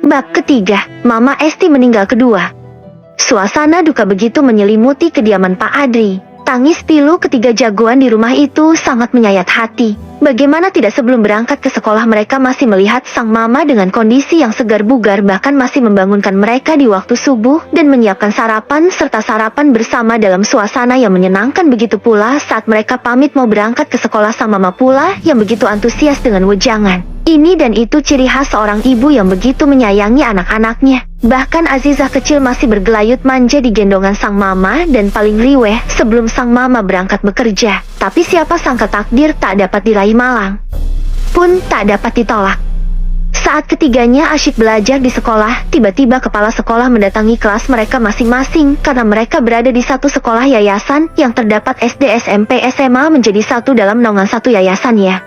Bab ketiga, Mama Esti meninggal kedua. Suasana duka begitu menyelimuti kediaman Pak Adri. Tangis pilu ketiga jagoan di rumah itu sangat menyayat hati. Bagaimana tidak sebelum berangkat ke sekolah mereka masih melihat sang mama dengan kondisi yang segar bugar, bahkan masih membangunkan mereka di waktu subuh dan menyiapkan sarapan serta sarapan bersama dalam suasana yang menyenangkan. Begitu pula saat mereka pamit mau berangkat ke sekolah, sang mama pula yang begitu antusias dengan wejangan. Ini dan itu ciri khas seorang ibu yang begitu menyayangi anak-anaknya. Bahkan Azizah kecil masih bergelayut manja di gendongan sang mama dan paling riweh sebelum sang mama berangkat bekerja. Tapi siapa sangka takdir tak dapat diraih malang pun tak dapat ditolak. Saat ketiganya asyik belajar di sekolah, tiba-tiba kepala sekolah mendatangi kelas mereka masing-masing karena mereka berada di satu sekolah yayasan yang terdapat SD, SMP, SMA menjadi satu dalam naungan satu yayasan ya.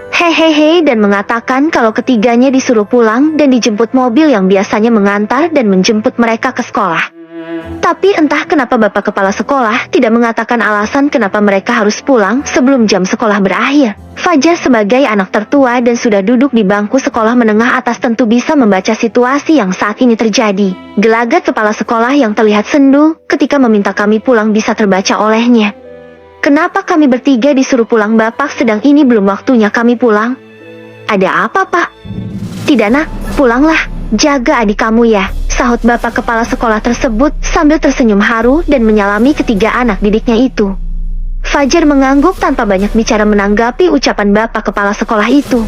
Hehehe, dan mengatakan kalau ketiganya disuruh pulang dan dijemput mobil yang biasanya mengantar dan menjemput mereka ke sekolah. Tapi entah kenapa bapak kepala sekolah tidak mengatakan alasan kenapa mereka harus pulang sebelum jam sekolah berakhir. Fajar sebagai anak tertua dan sudah duduk di bangku sekolah menengah atas tentu bisa membaca situasi yang saat ini terjadi. Gelagat kepala sekolah yang terlihat sendu ketika meminta kami pulang bisa terbaca olehnya. Kenapa kami bertiga disuruh pulang bapak sedang ini belum waktunya kami pulang? Ada apa pak? Tidak nak, pulanglah, jaga adik kamu ya, sahut bapak kepala sekolah tersebut sambil tersenyum haru dan menyalami ketiga anak didiknya itu. Fajar mengangguk tanpa banyak bicara menanggapi ucapan bapak kepala sekolah itu.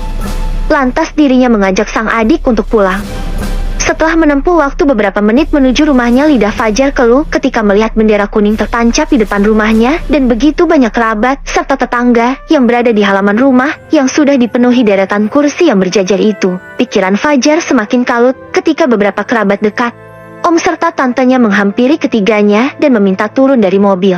Lantas dirinya mengajak sang adik untuk pulang. Setelah menempuh waktu beberapa menit menuju rumahnya, lidah Fajar keluh ketika melihat bendera kuning tertancap di depan rumahnya dan begitu banyak kerabat serta tetangga yang berada di halaman rumah yang sudah dipenuhi deretan kursi yang berjajar itu. Pikiran Fajar semakin kalut ketika beberapa kerabat dekat, om serta tantenya menghampiri ketiganya dan meminta turun dari mobil.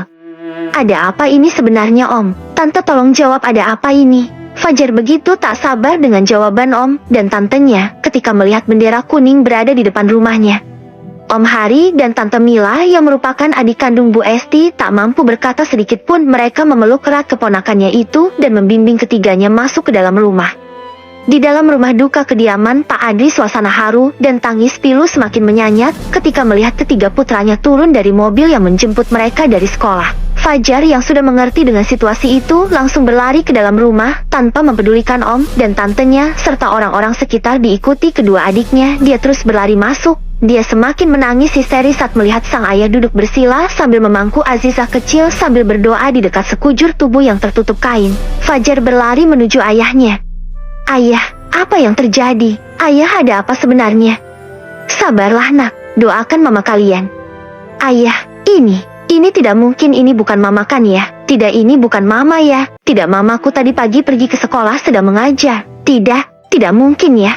Ada apa ini sebenarnya om? Tante tolong jawab, ada apa ini? Fajar begitu tak sabar dengan jawaban om dan tantenya ketika melihat bendera kuning berada di depan rumahnya. Om Hari dan Tante Mila yang merupakan adik kandung Bu Esti tak mampu berkata sedikit pun. Mereka memeluk erat keponakannya itu dan membimbing ketiganya masuk ke dalam rumah. Di dalam rumah duka kediaman Pak Adri, suasana haru dan tangis pilu semakin menyanyat ketika melihat ketiga putranya turun dari mobil yang menjemput mereka dari sekolah. Fajar yang sudah mengerti dengan situasi itu langsung berlari ke dalam rumah tanpa mempedulikan om dan tantenya serta orang-orang sekitar. Diikuti kedua adiknya, dia terus berlari masuk. Dia semakin menangis histeris saat melihat sang ayah duduk bersila sambil memangku Azizah kecil sambil berdoa di dekat sekujur tubuh yang tertutup kain. Fajar berlari menuju ayahnya. Ayah, apa yang terjadi? Ayah, ada apa sebenarnya? Sabarlah nak, doakan mama kalian. Ayah, ini tidak mungkin, ini bukan mama kan ya? Tidak, ini bukan mama ya? Tidak, mamaku tadi pagi pergi ke sekolah sedang mengajar. Tidak mungkin ya?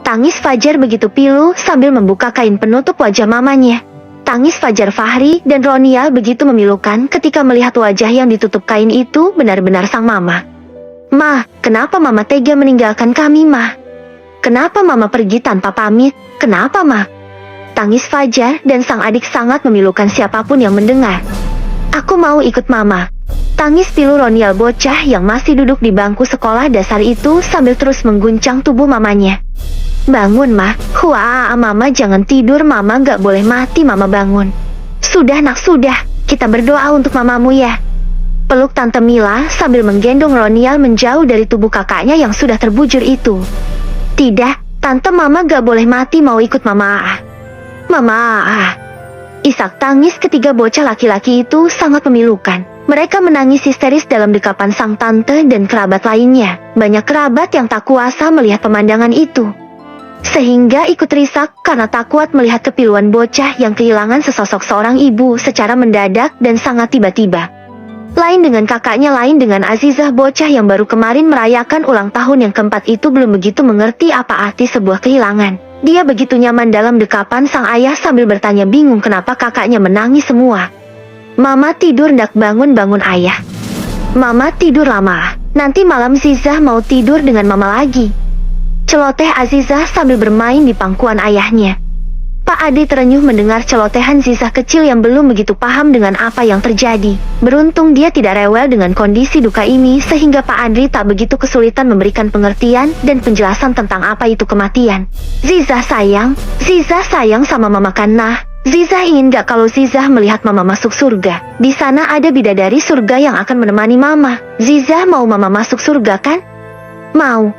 Tangis Fajar begitu pilu sambil membuka kain penutup wajah mamanya. Tangis Fajar, Fahri dan Ronial begitu memilukan ketika melihat wajah yang ditutup kain itu benar-benar sang mama. Ma, kenapa mama tega meninggalkan kami ma? Kenapa mama pergi tanpa pamit? Kenapa ma? Tangis Fajar dan sang adik sangat memilukan siapapun yang mendengar. Aku mau ikut mama. Tangis pilu Ronial bocah yang masih duduk di bangku sekolah dasar itu sambil terus mengguncang tubuh mamanya. Bangun ma, wah mama jangan tidur, mama gak boleh mati, mama bangun. Sudah nak, sudah, kita berdoa untuk mamamu ya. Peluk Tante Mila sambil menggendong Ronial menjauh dari tubuh kakaknya yang sudah terbujur itu. Tidak, tante, mama gak boleh mati, mau ikut mama. Mama. Isak tangis ketiga bocah laki-laki itu sangat memilukan. Mereka menangis histeris dalam dekapan sang tante dan kerabat lainnya. Banyak kerabat yang tak kuasa melihat pemandangan itu, sehingga ikut risak karena tak kuat melihat kepiluan bocah yang kehilangan sesosok seorang ibu secara mendadak dan sangat tiba-tiba. Lain dengan kakaknya, lain dengan Azizah, bocah yang baru kemarin merayakan ulang tahun yang keempat itu belum begitu mengerti apa arti sebuah kehilangan. Dia begitu nyaman dalam dekapan sang ayah sambil bertanya bingung kenapa kakaknya menangis semua. Mama tidur ndak, bangun ayah. Mama tidur lama, nanti malam Zizah mau tidur dengan mama lagi. Celoteh Azizah sambil bermain di pangkuan ayahnya. Pak Adri terenyuh mendengar celotehan Zizah kecil yang belum begitu paham dengan apa yang terjadi. Beruntung dia tidak rewel dengan kondisi duka ini sehingga Pak Adri tak begitu kesulitan memberikan pengertian dan penjelasan tentang apa itu kematian. Zizah sayang sama mama kan nah. Zizah ingin gak kalau Zizah melihat mama masuk surga. Di sana ada bidadari surga yang akan menemani mama. Zizah mau mama masuk surga kan? Mau.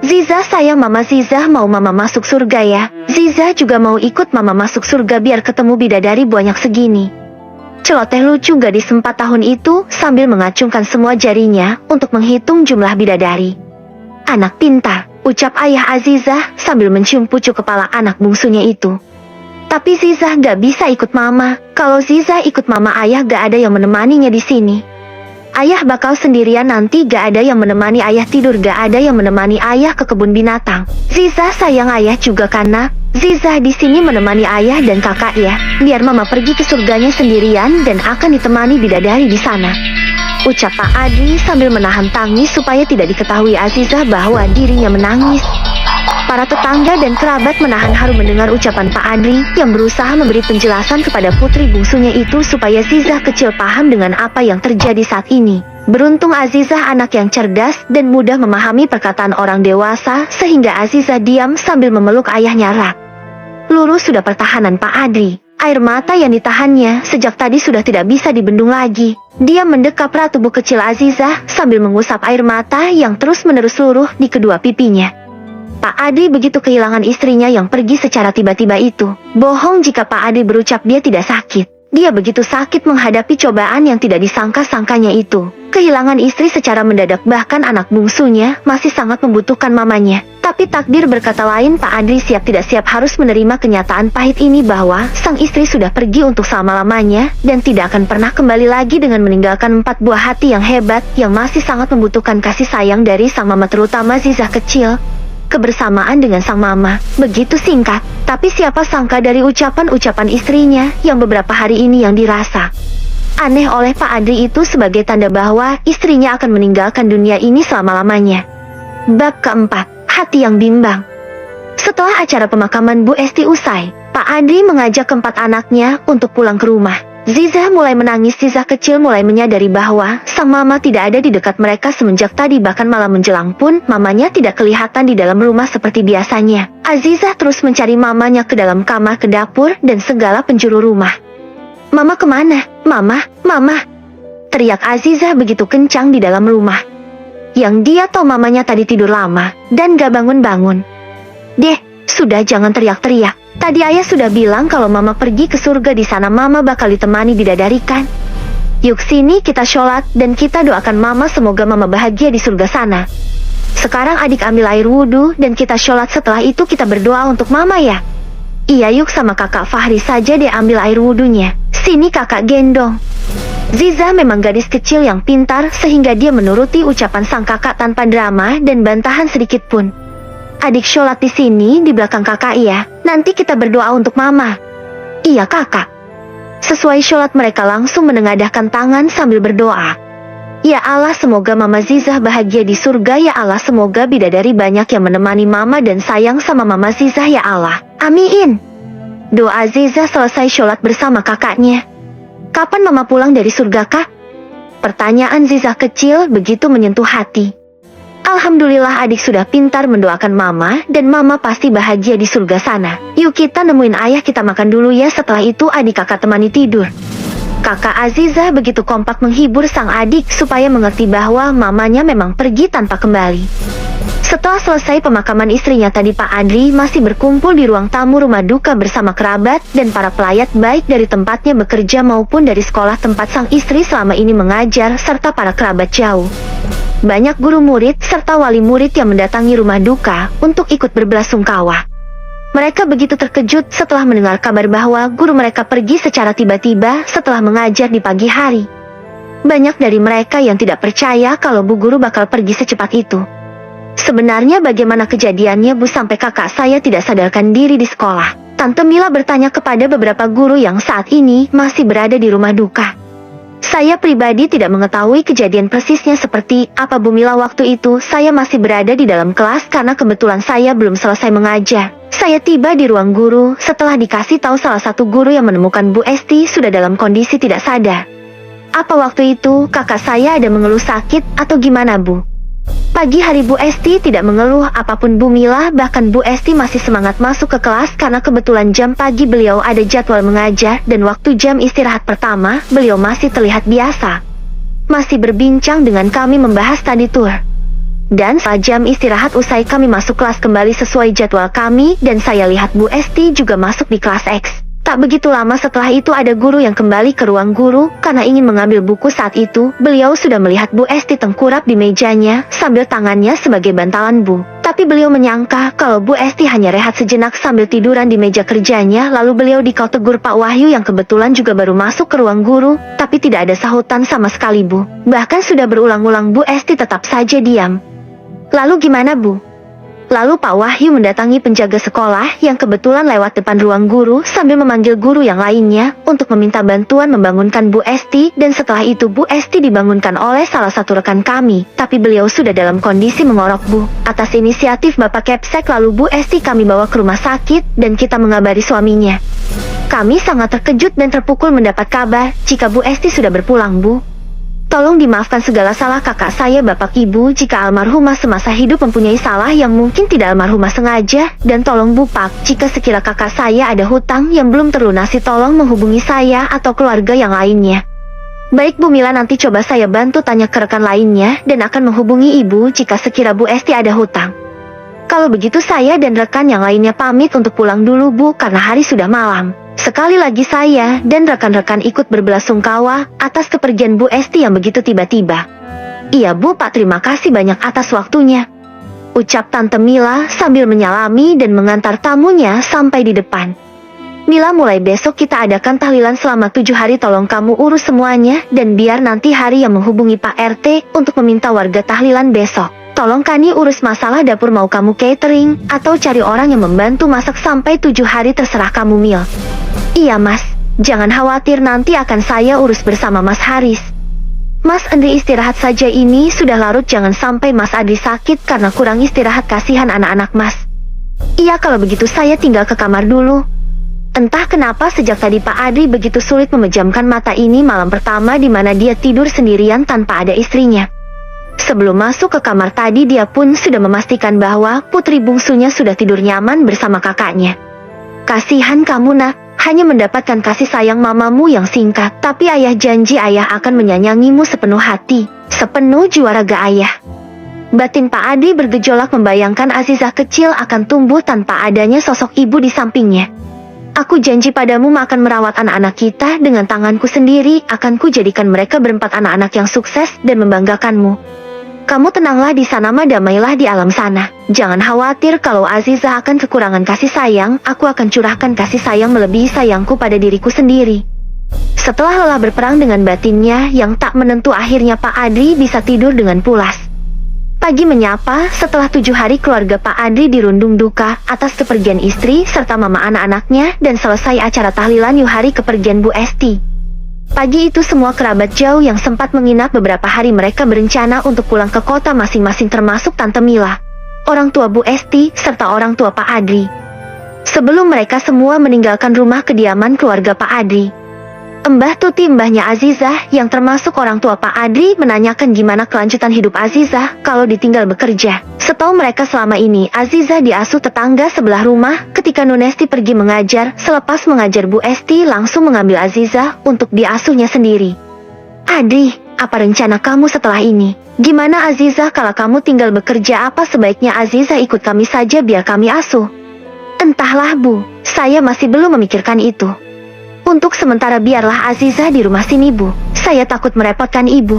Zizah sayang mama, Zizah mau mama masuk surga ya. Zizah juga mau ikut mama masuk surga biar ketemu bidadari banyak segini. Celoteh lucu gadis 4 tahun itu sambil mengacungkan semua jarinya untuk menghitung jumlah bidadari. Anak pintar, ucap ayah Azizah sambil mencium pucuk kepala anak bungsunya itu. Tapi Zizah gak bisa ikut mama. Kalau Zizah ikut mama, ayah gak ada yang menemaninya di sini. Ayah bakal sendirian nanti, gak ada yang menemani ayah tidur, gak ada yang menemani ayah ke kebun binatang. Zizah sayang ayah juga karena Zizah di sini menemani ayah dan kakak ya. Biar mama pergi ke surganya sendirian dan akan ditemani bidadari di sana. Ucap Pak Adri sambil menahan tangis supaya tidak diketahui Azizah bahwa dirinya menangis. Para tetangga dan kerabat menahan haru mendengar ucapan Pak Adri yang berusaha memberi penjelasan kepada putri bungsunya itu supaya Zizah kecil paham dengan apa yang terjadi saat ini. Beruntung Azizah anak yang cerdas dan mudah memahami perkataan orang dewasa sehingga Azizah diam sambil memeluk ayahnya erat. Lurus sudah pertahanan Pak Adri. Air mata yang ditahannya sejak tadi sudah tidak bisa dibendung lagi. Dia mendekap erat tubuh kecil Azizah sambil mengusap air mata yang terus-menerus luruh di kedua pipinya. Pak Adri begitu kehilangan istrinya yang pergi secara tiba-tiba itu. Bohong jika Pak Adri berucap dia tidak sakit. Dia begitu sakit menghadapi cobaan yang tidak disangka-sangkanya itu. Kehilangan istri secara mendadak, bahkan anak bungsunya masih sangat membutuhkan mamanya. Tapi takdir berkata lain, Pak Adri siap tidak siap harus menerima kenyataan pahit ini bahwa sang istri sudah pergi untuk selama-lamanya dan tidak akan pernah kembali lagi dengan meninggalkan 4 buah hati yang hebat yang masih sangat membutuhkan kasih sayang dari sang mama, terutama Zizah kecil. Kebersamaan dengan sang mama begitu singkat, tapi siapa sangka dari ucapan-ucapan istrinya yang beberapa hari ini yang dirasa aneh oleh Pak Adri itu sebagai tanda bahwa istrinya akan meninggalkan dunia ini selama-lamanya. Bab keempat, hati yang bimbang. Setelah acara pemakaman Bu Esti usai, Pak Adri mengajak keempat anaknya untuk pulang ke rumah. Zizah mulai menangis. Zizah kecil mulai menyadari bahwa sang mama tidak ada di dekat mereka semenjak tadi, bahkan malam menjelang pun mamanya tidak kelihatan di dalam rumah seperti biasanya. Azizah terus mencari mamanya ke dalam kamar, ke dapur, dan segala penjuru rumah. Mama kemana? Mama. Teriak Azizah begitu kencang di dalam rumah. Yang dia tahu mamanya tadi tidur lama dan gak bangun-bangun. Deh, sudah jangan teriak-teriak. Tadi ayah sudah bilang kalau mama pergi ke surga, di sana mama bakal ditemani bidadari kan? Yuk sini kita sholat dan kita doakan mama semoga mama bahagia di surga sana. Sekarang adik ambil air wudhu dan kita sholat, setelah itu kita berdoa untuk mama ya. Iya yuk, sama kakak Fahri saja deh ambil air wudhunya. Sini kakak gendong. Zizah memang gadis kecil yang pintar sehingga dia menuruti ucapan sang kakak tanpa drama dan bantahan sedikit pun. Adik sholat di sini di belakang kakak ya. Nanti kita berdoa untuk mama. Iya kakak. Sesuai sholat mereka langsung menengadahkan tangan sambil berdoa. Ya Allah, semoga mama Zizah bahagia di surga ya Allah. Semoga bidadari banyak yang menemani mama dan sayang sama mama Zizah ya Allah. Amin. Doa Zizah selesai sholat bersama kakaknya. Kapan mama pulang dari surga kak? Pertanyaan Zizah kecil begitu menyentuh hati. Alhamdulillah adik sudah pintar mendoakan mama dan mama pasti bahagia di surga sana. Yuk kita nemuin ayah, kita makan dulu ya, setelah itu adik kakak temani tidur. Kakak Azizah begitu kompak menghibur sang adik supaya mengerti bahwa mamanya memang pergi tanpa kembali. Setelah selesai pemakaman istrinya tadi, Pak Adri masih berkumpul di ruang tamu rumah duka bersama kerabat dan para pelayat baik dari tempatnya bekerja maupun dari sekolah tempat sang istri selama ini mengajar serta para kerabat jauh. Banyak guru murid serta wali murid yang mendatangi rumah duka untuk ikut berbelasungkawa. Mereka begitu terkejut setelah mendengar kabar bahwa guru mereka pergi secara tiba-tiba setelah mengajar di pagi hari. Banyak dari mereka yang tidak percaya kalau Bu Guru bakal pergi secepat itu. Sebenarnya bagaimana kejadiannya Bu sampai kakak saya tidak sadarkan diri di sekolah? Tante Mila bertanya kepada beberapa guru yang saat ini masih berada di rumah duka. Saya pribadi tidak mengetahui kejadian persisnya seperti apa Bu Mila waktu itu. Saya masih berada di dalam kelas karena kebetulan saya belum selesai mengajar. Saya tiba di ruang guru setelah dikasih tahu salah satu guru yang menemukan Bu Esti sudah dalam kondisi tidak sadar. Apa waktu itu kakak saya ada mengeluh sakit atau gimana Bu? Pagi hari Bu Esti tidak mengeluh apapun Bu Mila, bahkan Bu Esti masih semangat masuk ke kelas karena kebetulan jam pagi beliau ada jadwal mengajar dan waktu jam istirahat pertama beliau masih terlihat biasa. Masih berbincang dengan kami membahas study tour. Dan setelah jam istirahat usai kami masuk kelas kembali sesuai jadwal kami dan saya lihat Bu Esti juga masuk di kelas X. Tak begitu lama setelah itu ada guru yang kembali ke ruang guru karena ingin mengambil buku. Saat itu beliau sudah melihat Bu Esti tengkurap di mejanya sambil tangannya sebagai bantalan Bu. Tapi beliau menyangka kalau Bu Esti hanya rehat sejenak sambil tiduran di meja kerjanya. Lalu beliau tegur Pak Wahyu yang kebetulan juga baru masuk ke ruang guru. Tapi tidak ada sahutan sama sekali Bu. Bahkan sudah berulang-ulang Bu Esti tetap saja diam. Lalu gimana Bu? Lalu Pak Wahyu mendatangi penjaga sekolah yang kebetulan lewat depan ruang guru sambil memanggil guru yang lainnya untuk meminta bantuan membangunkan Bu Esti, dan setelah itu Bu Esti dibangunkan oleh salah satu rekan kami, tapi beliau sudah dalam kondisi mengorok Bu. Atas inisiatif Bapak Kepsek lalu Bu Esti kami bawa ke rumah sakit dan kita mengabari suaminya. Kami sangat terkejut dan terpukul mendapat kabar jika Bu Esti sudah berpulang Bu. Tolong dimaafkan segala salah kakak saya Bapak Ibu jika almarhumah semasa hidup mempunyai salah yang mungkin tidak almarhumah sengaja, dan tolong Bu Pak jika sekira kakak saya ada hutang yang belum terlunasi tolong menghubungi saya atau keluarga yang lainnya. Baik Bu Mila, nanti coba saya bantu tanya ke rekan lainnya dan akan menghubungi Ibu jika sekira Bu Esti ada hutang. Kalau begitu saya dan rekan yang lainnya pamit untuk pulang dulu Bu karena hari sudah malam. Sekali lagi saya dan rekan-rekan ikut berbelasungkawa atas kepergian Bu Esti yang begitu tiba-tiba. Iya Bu Pak, terima kasih banyak atas waktunya, ucap Tante Mila sambil menyalami dan mengantar tamunya sampai di depan. Mila, mulai besok kita adakan tahlilan selama 7 hari, tolong kamu urus semuanya dan biar nanti hari yang menghubungi Pak RT untuk meminta warga tahlilan besok. Tolong Kani urus masalah dapur, mau kamu catering atau cari orang yang membantu masak sampai 7 hari terserah kamu Mil. Iya Mas, jangan khawatir, nanti akan saya urus bersama Mas Haris. Mas Andri istirahat saja, ini sudah larut, jangan sampai Mas Andri sakit karena kurang istirahat, kasihan anak-anak Mas. Iya kalau begitu saya tinggal ke kamar dulu. Entah kenapa sejak tadi Pak Adri begitu sulit memejamkan mata, ini malam pertama di mana dia tidur sendirian tanpa ada istrinya. Sebelum masuk ke kamar tadi dia pun sudah memastikan bahwa putri bungsunya sudah tidur nyaman bersama kakaknya. Kasihan kamu Nak, hanya mendapatkan kasih sayang mamamu yang singkat, tapi ayah janji ayah akan menyayangimu sepenuh hati, sepenuh jiwa raga ayah. Batin Pak Adi bergejolak membayangkan Azizah kecil akan tumbuh tanpa adanya sosok ibu di sampingnya. Aku janji padamu akan merawat anak-anak kita dengan tanganku sendiri, akan ku jadikan mereka berempat anak-anak yang sukses dan membanggakanmu. Kamu tenanglah di sana, damailah di alam sana. Jangan khawatir kalau Azizah akan kekurangan kasih sayang, aku akan curahkan kasih sayang melebihi sayangku pada diriku sendiri. Setelah lelah berperang dengan batinnya yang tak menentu, akhirnya Pak Adri bisa tidur dengan pulas. Pagi menyapa setelah 7 hari keluarga Pak Adri dirundung duka atas kepergian istri serta mama anak-anaknya dan selesai acara tahlilan hari kepergian Bu Esti. Pagi itu semua kerabat jauh yang sempat menginap beberapa hari mereka berencana untuk pulang ke kota masing-masing, termasuk Tante Mila, orang tua Bu Esti, serta orang tua Pak Adri. Sebelum mereka semua meninggalkan rumah kediaman keluarga Pak Adri, Mbah Tuti, mbahnya Azizah yang termasuk orang tua Pak Adri, menanyakan gimana kelanjutan hidup Azizah kalau ditinggal bekerja. Setahu mereka selama ini Azizah diasuh tetangga sebelah rumah. Ketika Nunesti pergi mengajar, selepas mengajar Bu Esti langsung mengambil Azizah untuk diasuhnya sendiri. Adri, apa rencana kamu setelah ini? Gimana Azizah kalau kamu tinggal bekerja? Apa sebaiknya Azizah ikut kami saja biar kami asuh? Entahlah Bu, saya masih belum memikirkan itu. Untuk sementara biarlah Azizah di rumah sini Bu, saya takut merepotkan Ibu.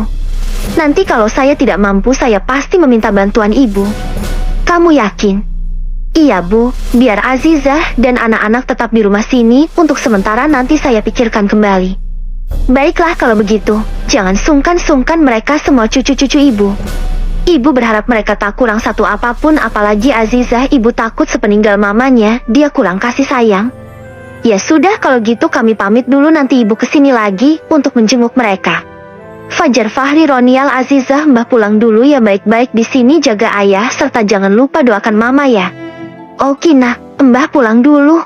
Nanti kalau saya tidak mampu saya pasti meminta bantuan Ibu. Kamu yakin? Iya Bu, biar Azizah dan anak-anak tetap di rumah sini untuk sementara, nanti saya pikirkan kembali. Baiklah kalau begitu, jangan sungkan-sungkan mereka semua cucu-cucu Ibu. Ibu berharap mereka tak kurang satu apapun, apalagi Azizah. Ibu takut sepeninggal mamanya dia kurang kasih sayang. Ya sudah kalau gitu kami pamit dulu, nanti Ibu kesini lagi untuk menjenguk mereka. Fajar Fahri Ronial Azizah, Mbah pulang dulu ya, baik-baik di sini jaga ayah serta jangan lupa doakan mama ya. Oke nak, Mbah pulang dulu.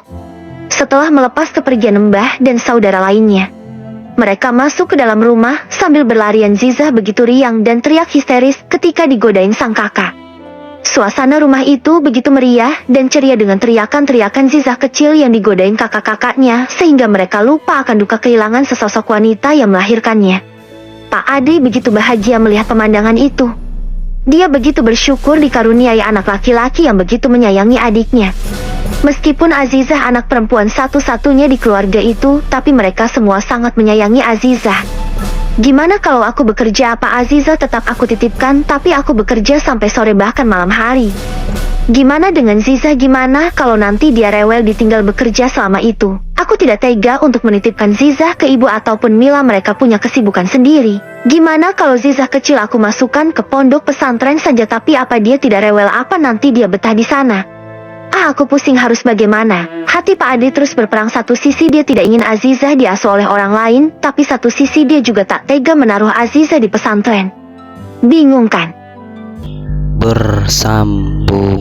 Setelah melepas kepergian Mbah dan saudara lainnya, mereka masuk ke dalam rumah sambil berlarian. Zizah begitu riang dan teriak histeris ketika digodain sang kakak. Suasana rumah itu begitu meriah dan ceria dengan teriakan-teriakan Zizah kecil yang digodain kakak-kakaknya sehingga mereka lupa akan duka kehilangan sesosok wanita yang melahirkannya. Pak Adri begitu bahagia melihat pemandangan itu. Dia begitu bersyukur dikaruniai anak laki-laki yang begitu menyayangi adiknya. Meskipun Azizah anak perempuan satu-satunya di keluarga itu, tapi mereka semua sangat menyayangi Azizah. Gimana kalau aku bekerja? Apa Azizah tetap aku titipkan, tapi aku bekerja sampai sore bahkan malam hari. Gimana dengan Zizah? Gimana kalau nanti dia rewel ditinggal bekerja selama itu? Aku tidak tega untuk menitipkan Zizah ke ibu ataupun Mila, mereka punya kesibukan sendiri. Gimana kalau Zizah kecil aku masukkan ke pondok pesantren saja, tapi apa dia tidak rewel? Apa nanti dia betah di sana? Aku pusing harus bagaimana. Hati Pak Adri terus berperang. Satu sisi dia tidak ingin Azizah diasuh oleh orang lain, tapi satu sisi dia juga tak tega menaruh Azizah di pesantren. Bingung kan? Bersambung.